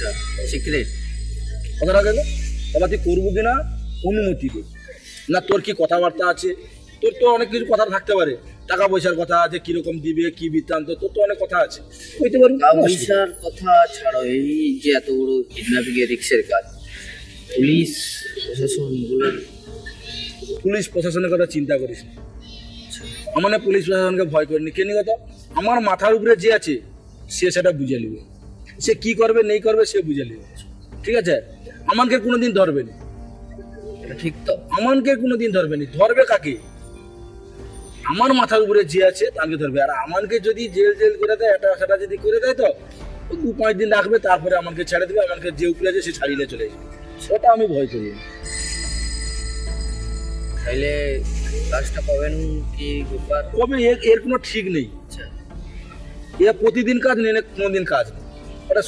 আচ্ছা, সিক্রেট। কথাটা গেল। এবার তুই করবো কিনা অনুমতি দে। না তোর কি কথাবার্তা আছে, তোর তো অনেক কিছু কথা থাকতে পারে, টাকা পয়সার কথা আছে, কিরকম দিবে কি বৃত্তান্ত, তোর তো অনেক কথা আছে, কইতে পারবি। পয়সার কথা ছাড়ো, এই যে এত বড় কিডন্যাপিং এর রিক্সের কাজ, পুলিশ প্রশাসনগুলোর। পুলিশ প্রশাসনের কথা চিন্তা করিস না। আমার না পুলিশ প্রশাসনকে ভয় করিনি, কেন কথা, আমার মাথার উপরে যে আছে সে সেটা বুঝে নেবে, সে কি করবে নেই করবে সে বুঝে নেবে, ঠিক আছে। আমাকে কোনোদিন ধরবে না, এটা ঠিক তো? আমাকে কোনোদিন ধরবে না, ধরবে কাকে, আমার মাথার উপরে যে আছে তাকে ধরবে। আর আমাকে যদি জেল জেল করে দেয়, এটা সেটা যদি করে দেয় তো 2-5 দিন রাখবে, তারপরে আমাকে ছেড়ে দেবে, আমাকে যে উপরে আছে সে ছাড়িয়ে চলে যাবে, সেটা আমি ভয় করি না। তাইলে কাজটা পাবেন কি ব্যাপার? তবে এর কোনো ঠিক নেই, আচ্ছা, এ প্রতিদিন কাজ নেই, কোনোদিন কাজ নেই, ওটা